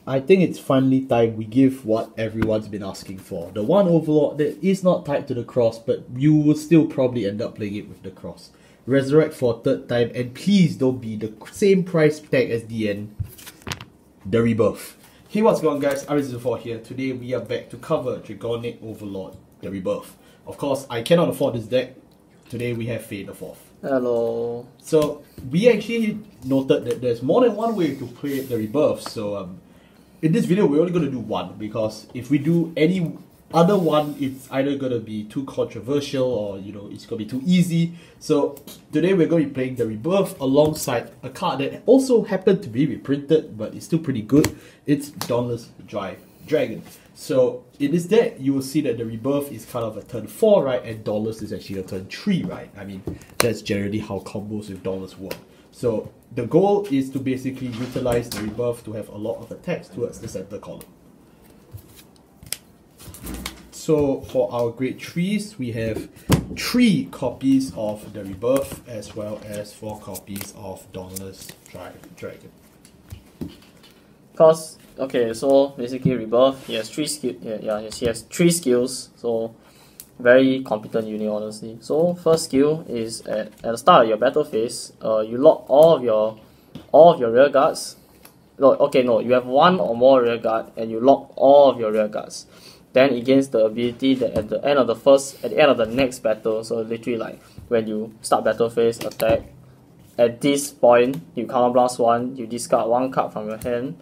I think it's finally time we give what everyone's been asking for. The one Overlord that is not tied to the cross, but you will still probably end up playing it with the cross. Resurrect for a third time, and please don't be the same price tag as the end. The Rebirth. Hey, what's going on, guys? Resurrect here. Today we are back to cover Dragonic Overlord, the Rebirth. Of course, I cannot afford this deck. Today we have Fade the Fourth. Hello. So we actually noted that there's more than one way to play the Rebirth. So in this video we're only going to do one, because if we do any other one, it's either going to be too controversial or it's going to be too easy. So today we're going to be playing the Rebirth alongside a card that also happened to be reprinted, but it's still pretty good. It's Dauntless Dragon. So in this deck, you will see that the Rebirth is kind of a turn 4, right? And Dauntless is actually a turn 3, right? I mean, that's generally how combos with Dauntless work. So the goal is to basically utilize the Rebirth to have a lot of attacks towards the center column. So for our grade 3s, we have 3 copies of the Rebirth as well as 4 copies of Dauntless Dragon. Because okay, so basically Rebirth, he has 3 skills. He has 3 skills. So very competent unit, honestly. So first skill is at the start of your battle phase, you lock all of your rear guards. No, you have 1 or more rear guard and you lock all of your rear guards. Then it gains the ability that at the end of the next battle, so literally like when you start battle phase, attack, at this point you counterblast 1, you discard 1 card from your hand,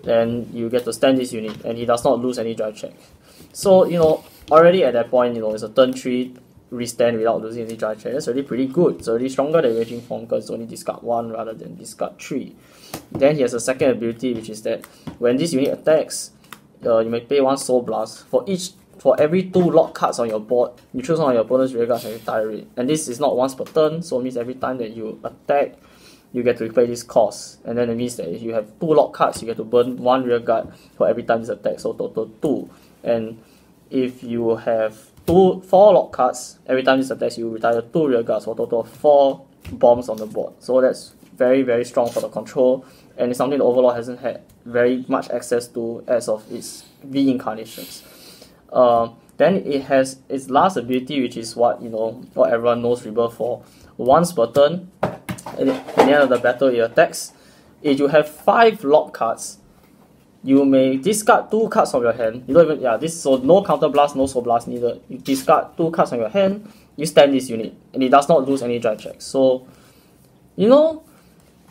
then you get to stand this unit and he does not lose any drive check. So already at that point, it's a turn 3 restand without losing any drive check. That's already pretty good. It's already stronger than Raging Form because it's only discard 1 rather than discard 3. Then he has a second ability, which is that when this unit attacks, you may pay 1 Soul Blast. For every 2 lock cards on your board, you choose one of your opponent's rear guards and retire it. And this is not once per turn, so it means every time that you attack, you get to replay this cost. And then it means that if you have 2 lock cards, you get to burn 1 rear guard for every time this attack, so total 2. And if you have 4 lock cards, every time this attacks, you retire 2 rear guards for a total of 4 bombs on the board. So that's very, very strong for the control, and it's something the Overlord hasn't had very much access to as of its V incarnations. Then it has its last ability, which is what everyone knows Rebirth for. Once per turn, at the end of the battle, it attacks. If you have 5 lock cards, you may discard 2 cards from your hand. So no counter blast, no soul blast needed. You discard 2 cards from your hand, you stand this unit, and it does not lose any drive checks. So,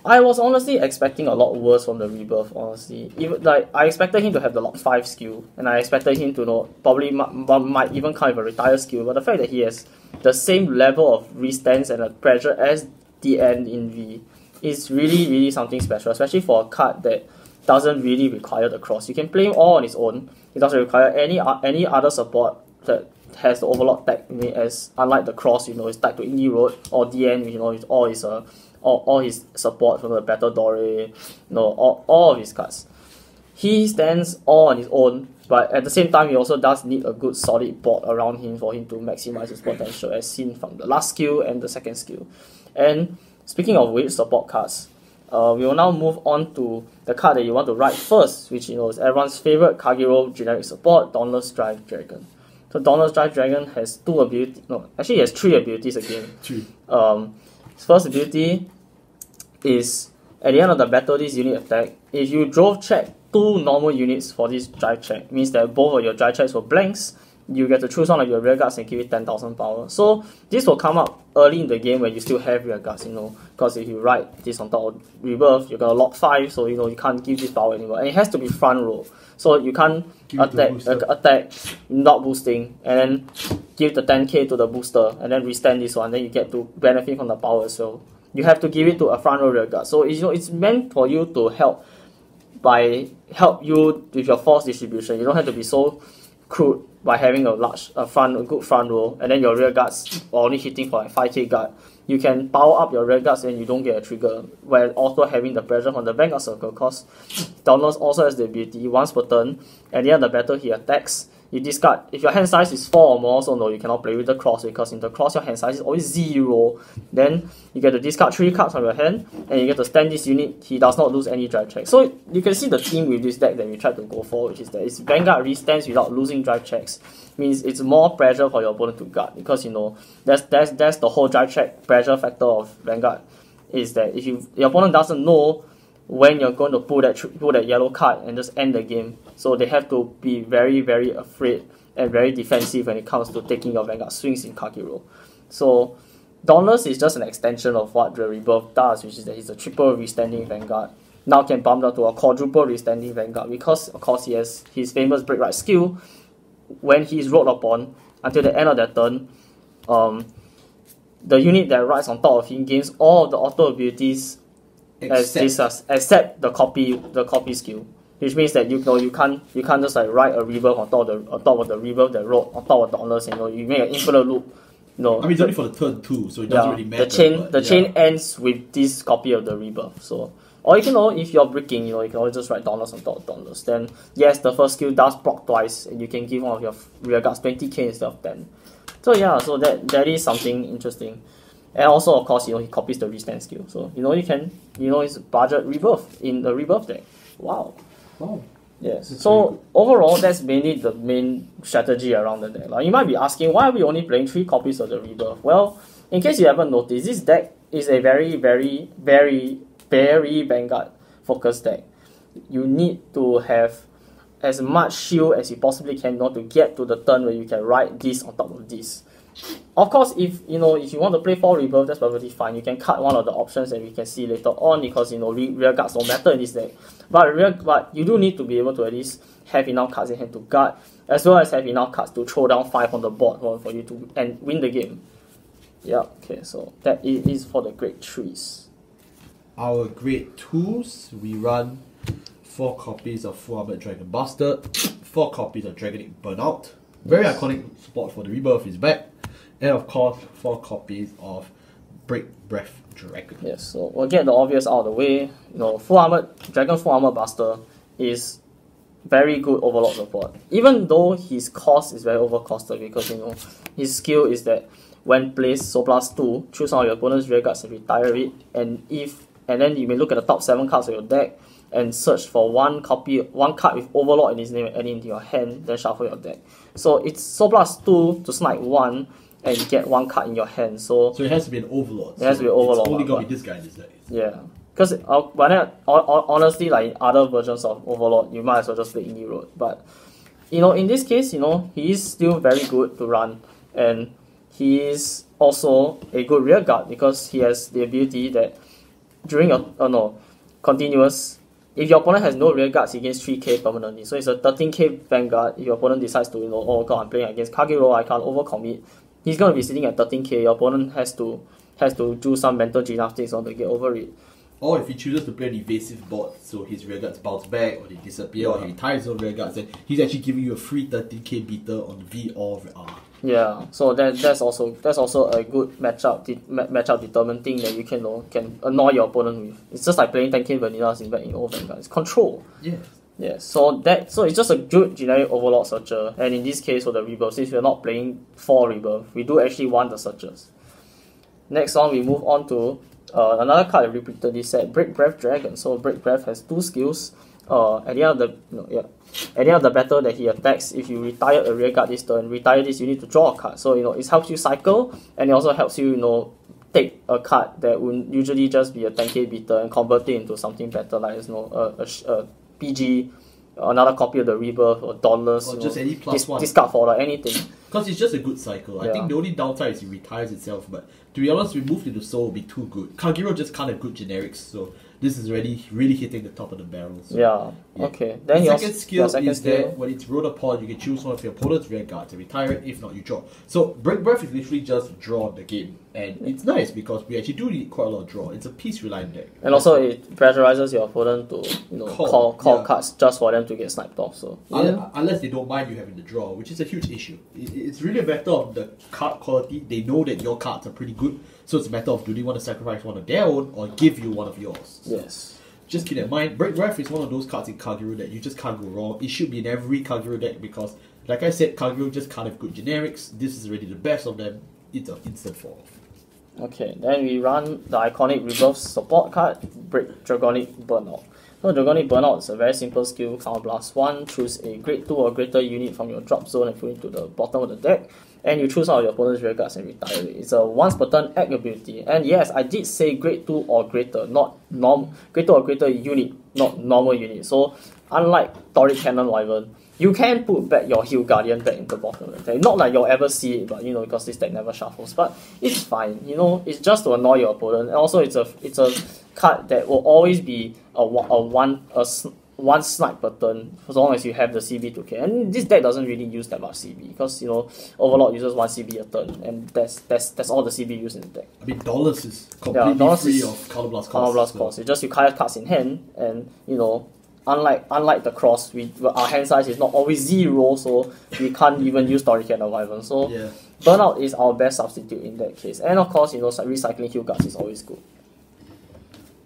I was honestly expecting a lot worse from the Rebirth, honestly. I expected him to have the lock 5 skill, and I expected him to probably might even come with a retire skill, but the fact that he has the same level of restance and pressure as the end in V is really, really something special, especially for a card that doesn't really require the cross. You can play him all on his own. It doesn't require any other support that has the Overlord tag in it, as unlike the cross, it's tagged to Indie Road or DN, with all his support from the Battle Dore, all of his cards. He stands all on his own, but at the same time, he also does need a good solid board around him for him to maximize his potential, as seen from the last skill and the second skill. And speaking of which, support cards, we will now move on to the card that you want to write first, which is everyone's favorite Kagero generic support, Dauntless Dragon. So Dauntless Dragon has 2 abilities. No, actually he has 3 abilities again. 3. His first ability is at the end of the battle, this unit attack. If you drove check 2 normal units for this drive check, means that both of your drive checks were blanks. You get to choose one of your rear guards and give it 10,000 power. So this will come up early in the game when you still have rear guards, because if you write this on top of Rebirth, you're gonna lock 5, so you can't give this power anymore. And it has to be front row, so you can't attack not boosting, and then give the 10k to the booster, and then restand this one. Then you get to benefit from the power. So you have to give it to a front row rear guard. So it's meant for you to help you with your force distribution. You don't have to be so crude by having a good front row, and then your rear guards are only hitting for like 5k guard. You can power up your rear guards and you don't get a trigger, while also having the pressure from the Vanguard Circle, because Dauntless also has the ability, once per turn, at the end of the battle he attacks. You discard, if your hand size is 4 or more, so no, you cannot play with the cross, because in the cross your hand size is always 0. Then you get to discard 3 cards from your hand, and you get to stand this unit. He does not lose any drive checks. So you can see the theme with this deck that we tried to go for, which is that it's Vanguard restands without losing drive checks. Means it's more pressure for your opponent to guard, because you know that's the whole drive check pressure factor of Vanguard, is that if your opponent doesn't know when you're going to pull that yellow card and just end the game, so they have to be very, very afraid and very defensive when it comes to taking your Vanguard swings in Kagero. So Dauntless is just an extension of what the Rebirth does, which is that he's a triple restanding Vanguard. Now can bump down to a quadruple restanding Vanguard, because of course he has his famous Break Right skill. When he is rolled upon, until the end of that turn, the unit that rides on top of him gains all of the auto abilities except the copy skill, which means that you can't just like ride a Rebirth on top of the Rebirth that rode on top of Dauntless. You make an infinite loop. I mean, it's only for the turn too, so it doesn't really matter. The chain ends with this copy of the Rebirth. So, or you can if you're breaking, you can always just write Dauntless on top of Dauntless. Then yes, the first skill does proc twice, and you can give one of your rear guards 20k instead of 10. So yeah, so that is something interesting. And also, of course, he copies the restand skill. So you can it's budget Rebirth in the Rebirth deck. Wow. Yes. So overall, that's mainly the main strategy around the deck. Like, you might be asking, why are we only playing 3 copies of the Rebirth? Well, in case you haven't noticed, this deck is a very, very, very, very Vanguard focused deck. You need to have as much shield as you possibly can in order to get to the turn where you can ride this on top of this. Of course, if you want to play 4 Rebirth, that's perfectly fine. You can cut one of the options that we can see later on, because rear guards don't matter in this deck. But you do need to be able to at least have enough cards in hand to guard, as well as have enough cards to throw down 5 on the board for you to win the game. Yeah. Okay. So that is for the grade 3s. Our grade 2s, we run 4 copies of Full Armored Dragon Bastard, 4 copies of Dragonic Burnout. Very iconic support for the Rebirth is back. And of course, 4 copies of Break Breath Dragon. Yes, so we'll get the obvious out of the way. Full Armored Buster is very good Overlord support. Even though his cost is very overcosted, because his skill is that when placed so +2, choose one of your opponent's rear guards and retire it. And then you may look at the top 7 cards of your deck and search for one card with Overlord in his name and add it into your hand, then shuffle your deck. So it's so +2 to snipe 1 and get 1 card in your hand. So it has to be an Overlord. It has to be Overlord. It's only gonna be this guy in this deck. Yeah. Because honestly, like other versions of Overlord, you might as well just play Indie Road. But in this case, he is still very good to run, and he is also a good rear guard, because he has the ability that during continuous, if your opponent has no rear guards, he gains 3k permanently. So it's a 13k Vanguard. If your opponent decides to, oh god, I'm playing against Kagero, I can't overcommit, he's going to be sitting at 13k. Your opponent has to do some mental gymnastics on to get over it. Or if he chooses to play an evasive board, so his rear guards bounce back, or they disappear, or he retires his own rear guards, then he's actually giving you a free 13k beater on V or R. Yeah, so that's also a good matchup determined thing that you can annoy your opponent with. It's just like playing 10k vanillas in old Vanguard. It's control. Yeah. So it's just a good generic Overlord searcher, and in this case for the Rebirth, since we're not playing 4 Rebirth, we do actually want the searchers. Next on, we move on to another card that repeated this set, Break Breath Dragon. So Break Breath has 2 skills. At the end of the battle that he attacks, if you retire a rear guard this turn, retire this, you need to draw a card. So it helps you cycle, and it also helps you take a card that would usually just be a 10k beater and convert it into something better, like a PG, another copy of the Rebirth, or Dauntless, or just any +1 discard for, or anything. Because it's just a good cycle. I think the only downside is it retires itself, but to be honest, removed into Soul would be too good. Kagero just kind of good generics, so this is already really hitting the top of the barrel. So, okay. Then the second skill is that when it's rolled upon, you can choose one of your opponent's rear guards and retire it. If not, you draw. So Break Breath is literally just draw the game, and it's nice because we actually do need quite a lot of draw. It's a piece reliant deck, and also it pressurizes your opponent to call cards just for them to get sniped off. So unless they don't mind you having the draw, which is a huge issue. It's really a matter of the card quality. They know that your cards are pretty good, so it's a matter of do they want to sacrifice one of their own or give you one of yours. Yes. Just keep that in mind. Break Breath is one of those cards in Kagero that you just can't go wrong. It should be in every Kagero deck because, Like I said, Kagero just can't have good generics. This is already the best of them. It's an instant fall off. Okay, then we run the iconic Rebirth support card, Dragonic Burnout. So Dragonic Burnout is a very simple skill, Counter Blast 1, choose a grade 2 or greater unit from your drop zone and put it to the bottom of the deck, and you choose out your opponent's rear guards and retire it. It's a once per turn act ability, and yes, I did say grade 2 or greater, not grade 2 or greater unit, not normal unit. So unlike Toric Cannon Wyvern, you can put back your Heal Guardian back into the bottom of the deck. Not like you'll ever see it, but because this deck never shuffles. But it's fine, it's just to annoy your opponent. And also it's a card that will always be one snipe per turn as long as you have the CB to kill. And this deck doesn't really use that much CB because Overlord uses 1 CB a turn, and that's all the CB used in the deck. I mean, dollars is completely free of Counter Blast cost. Counter Blast cost. It's just you cast cards in hand, and unlike the cross, our hand size is not always 0, so we can't even use Toric Cannon Wyvern. So Burnout is our best substitute in that case. And of course, recycling heal guards is always good.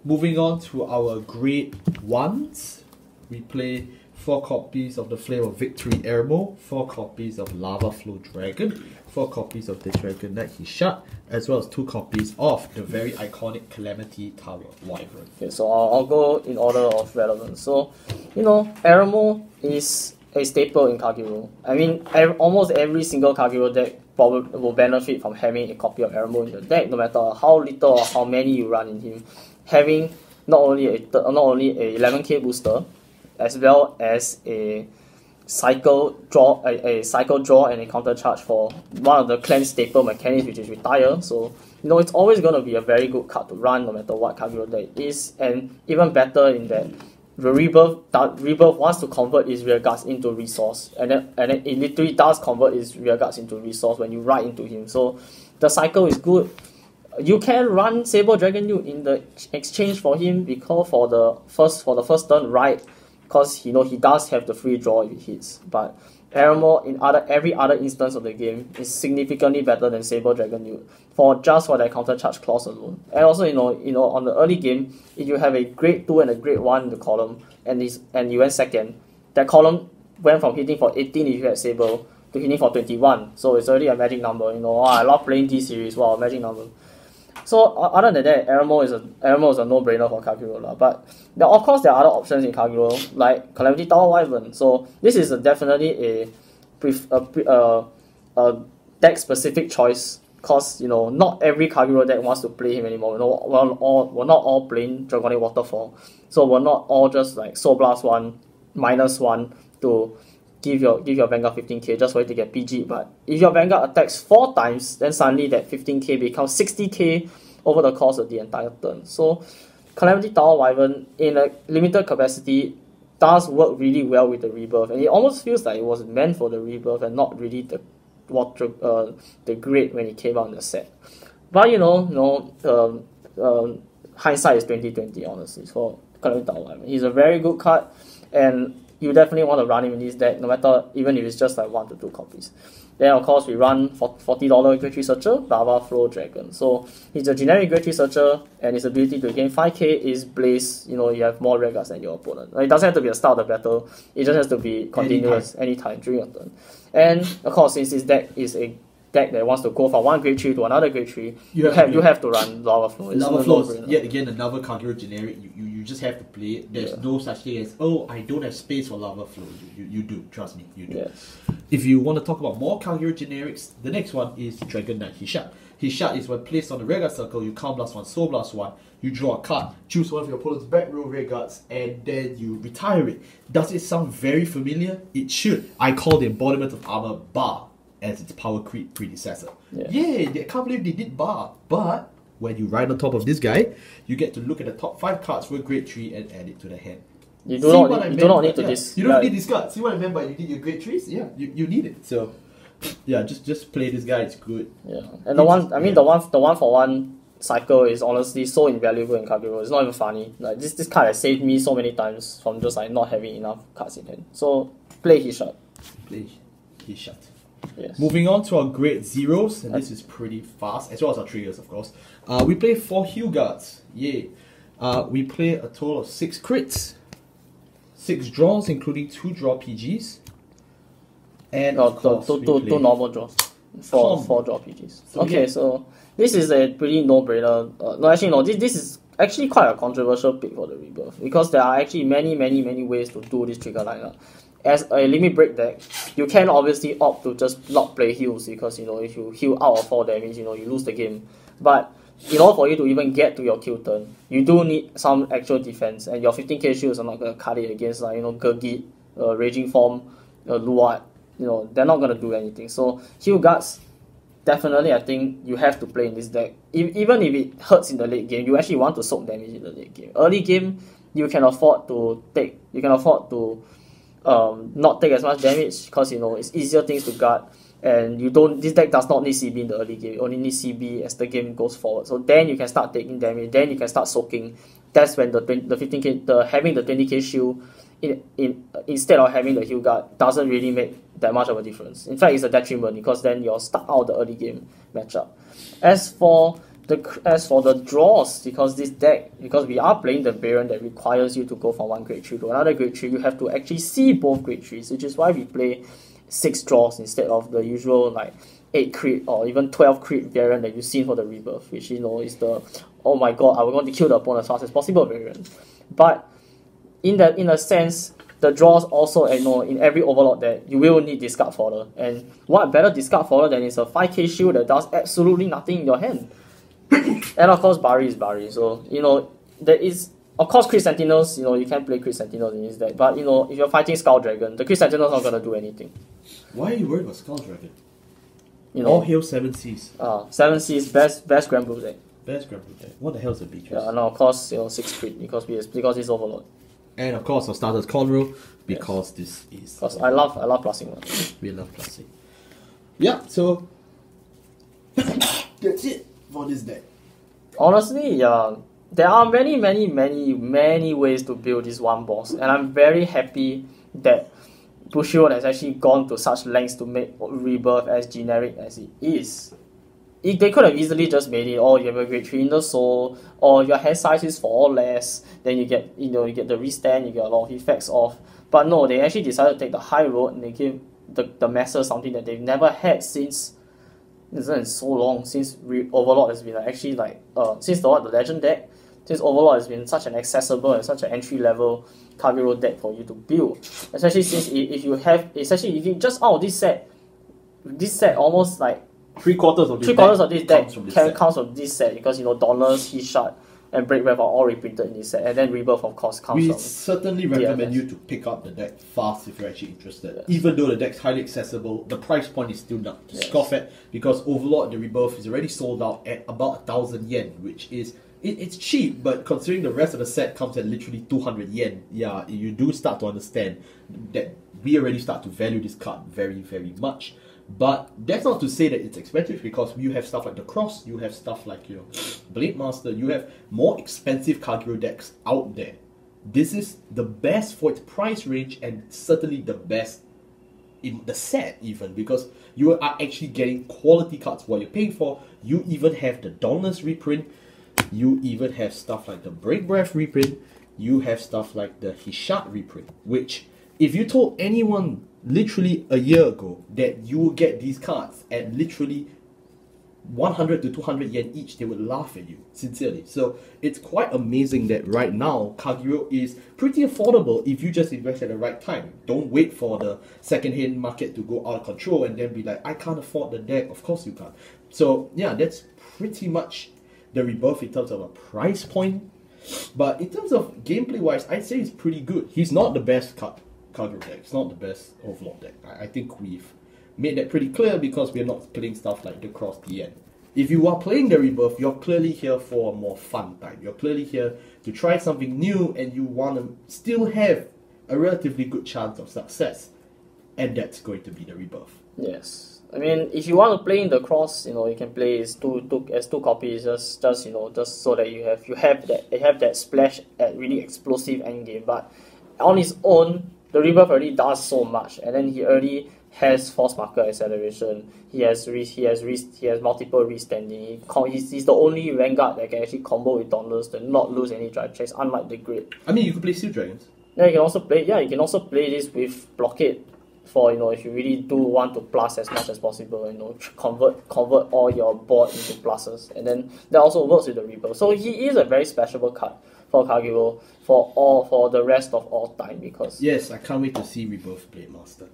Moving on to our grade 1s, we play 4 copies of the Flame of Victory Eremo, 4 copies of Lava Flow Dragon, 4 copies of the Dragonic Hishat, as well as 2 copies of the very iconic Calamity Tower Wyvern. Okay, so I'll go in order of relevance. So, Eremo is a staple in Kagero. I mean, almost every single Kagero deck probably will benefit from having a copy of Eremo in the deck, no matter how little or how many you run in him. Having not only a 11k booster, as well as a cycle draw, and a counter charge for one of the clan staple mechanics, which is retire. So it's always going to be a very good card to run, no matter what Kagero deck it is. And even better in that the Rebirth wants to convert its rear guards into resource, and then it literally does convert its rear guards into resource when you ride into him. So the cycle is good. You can run Saber Dragon Newt in the exchange for him because for the first turn, right? Because he does have the free draw if it hits. But Eremo in every other instance of the game is significantly better than Saber Dragon Newt for that counter charge clause alone. And also on the early game, if you have a grade 2 and a grade 1 in the column and you went second, that column went from hitting for 18 if you had Saber to hitting for 21. So it's already a magic number. I love playing this series. Wow, magic number. So other than that, Eremo is a no-brainer for Kagero. But of course there are other options in Kagero, like Calamity Tower Wyvern. So this is definitely a deck-specific choice, because not every Kagero deck wants to play him anymore. We're not all playing Dragonic Waterfall, so we're not all just like Soul Blast 1, -1 to give your Vanguard 15k just for it to get PG. But if your Vanguard attacks 4 times, then suddenly that 15k becomes 60k over the course of the entire turn. So Calamity Tower Wyvern in a limited capacity does work really well with the Rebirth, and it almost feels like it was meant for the Rebirth and not really the grade when it came out in the set. But hindsight is 2020, honestly, for Calamity Tower Wyvern. He's a very good card, and you definitely want to run him in this deck, no matter even if it's just like 1 to 2 copies. Then of course we run $40 Grade 3 Searcher, Lava Flow Dragon. So he's a generic Grade 3 Searcher, and his ability to gain 5k is Blaze. You have more rear guards than your opponent. It doesn't have to be a start of the battle, it just has to be continuous anytime during a turn. And of course, since this deck is a deck that wants to go from one grade 3 to another grade 3, you have to run Lava Flow. Lava Flow is yet again another Kagero generic. You just have to play it. There's no such thing as, oh, I don't have space for Lava Flow. You do, trust me, you do. Yes. If you want to talk about more Kagero generics, the next one is Dragonic Hishat. Hishat is when placed on the rear guard circle, you Counter Blast 1, Soul Blast 1, you draw a card, choose one of your opponent's back row rear guards, and then you retire it. Does it sound very familiar? It should. I call the embodiment of armor Bar as its power creep predecessor. Yeah, I can't believe they did Bar, but when you ride on top of this guy, you get to look at the top 5 cards for grade 3 and add it to the hand. You do not need to discard. You don't need this card. See what I meant by you did your grade 3s? Yeah, you need it. So yeah, just play this guy, it's good. Yeah. And the one for one cycle is honestly so invaluable in Kagero. It's not even funny. Like this card has saved me so many times from just like not having enough cards in hand. So play Hishat. Play Hishat. Yes. Moving on to our grade 0s, and this is pretty fast, as well as our triggers, of course. We play 4 heal guards. Yay. We play a total of 6 crits, 6 draws, including 2 draw PGs. And No, of course, two normal draws. Four draw PGs. So okay, yeah. So this is a pretty no-brainer. No, actually no. This is actually quite a controversial pick for the Rebirth because there are actually many ways to do this trigger lineup. As a limit break deck, you can obviously opt to just not play heals because if you heal out of 4 damage, you lose the game. But in order for you to even get to your kill turn, you do need some actual defense, and your 15k shields are not gonna cut it against Gurgit, Raging Form, Luat. They're not gonna do anything. So heal guards, definitely I think you have to play in this deck. Even if it hurts in the late game, you actually want to soak damage in the late game. Early game, you can afford to not take as much damage because it's easier things to guard, and this deck does not need CB in the early game. You only need CB as the game goes forward. So then you can start taking damage, then you can start soaking. That's when the 15k having the 20k shield instead of having the heal guard doesn't really make that much of a difference. In fact, it's a detriment because then you're stuck out of the early game matchup. As for the draws, because we are playing the variant that requires you to go from one grade 3 to another grade 3, you have to actually see both grade 3s, which is why we play 6 draws instead of the usual 8 crit or even 12 crit variant that you've seen for the Rebirth, which is the oh my god, I want to kill the opponent as fast as possible variant. But in a sense, the draws also, in every Overlord deck, you will need discard fodder. And what better discard fodder than is a 5k shield that does absolutely nothing in your hand? And of course, Bari is Bari. So, there is, of course, Crit Sentinels, you can play Crit Sentinels in this deck. But, if you're fighting Skull Dragon, the Crit Sentinels are not going to do anything. Why are you worried about Skull Dragon? All hail 7 Seas. 7 Seas, best Grand Blue deck. Best Grand Blue deck. What the hell is a Beatrice? Yeah, and of course, 6 crit because it's Overlord. And of course, our starters Conroe, because this is... Because I love plussing one. We love plussing. Yeah, so... that's it for this deck. Honestly, yeah, there are many ways to build this one boss, and I'm very happy that Bushiroad has actually gone to such lengths to make Rebirth as generic as it is. They could have easily just made it, you have a grade 3 in the soul, or your hand size is 4 less, then you get the restand, you get a lot of effects off. But no, they actually decided to take the high road, and they give the masses something that they've never had since so long, since Overlord has been since the Legend deck, since Overlord has been such an accessible and such an entry level Kagero deck for you to build. Especially since if you just out of this set almost 3/4 of this deck comes from this set because Dawnless, He Shot, and Break Web are all reprinted in this set, and then Rebirth of course comes from. We certainly recommend you to pick up the deck fast if you're actually interested. Yes. Even though the deck's highly accessible, the price point is still not to scoff at because Overlord the Rebirth is already sold out at about 1,000 yen, which is it's cheap, but considering the rest of the set comes at literally 200 yen, yeah, you do start to understand that we already start to value this card very much. But that's not to say that it's expensive because you have stuff like the Cross, you have stuff like Blade Master, you have more expensive Kagero decks out there. This is the best for its price range and certainly the best in the set even because you are actually getting quality cards what you're paying for. You even have the Dawnless reprint, you even have stuff like the Break Breath reprint, you have stuff like the Hishat reprint, which if you told anyone literally a year ago that you will get these cards at literally 100 to 200 yen each, they would laugh at you, sincerely. So it's quite amazing that right now Kagero is pretty affordable if you just invest at the right time. Don't wait for the second-hand market to go out of control and then be like, I can't afford the deck. Of course you can't. So yeah, that's pretty much the Rebirth in terms of a price point. But in terms of gameplay wise, I'd say it's pretty good. He's not the best Kagero deck. It's not the best Overlord deck. I think we've made that pretty clear because we're not playing stuff like the Cross DN. If you are playing the Rebirth, you're clearly here for a more fun time. You're clearly here to try something new and you want to still have a relatively good chance of success. And that's going to be the Rebirth. Yes. I mean, if you want to play in the Cross, you can play as two copies, just so that you have that splash at really explosive endgame. But on its own, the Rebirth already does so much, and then he already has Force Marker acceleration. He has multiple restanding. He's the only Vanguard that can actually combo with Dawnless and not lose any drive checks, unlike the Grid. I mean, you could play Steel Dragons. Yeah, you can also play this with Blockade. for if you really do want to plus as much as possible, convert all your board into pluses, and then that also works with the Rebirth. So he is a very special card for Kagero for the rest of all time, because yes, I can't wait to see Rebirth Blade Master.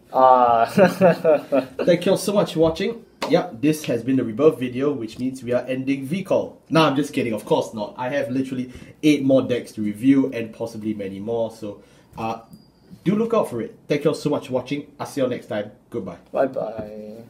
Thank you all so much for watching. Yeah, this has been the Rebirth video, which means we are ending VCall. No, I'm just kidding, of course not. I have literally 8 more decks to review and possibly many more, so do look out for it. Thank you all so much for watching. I'll see you all next time. Goodbye. Bye bye.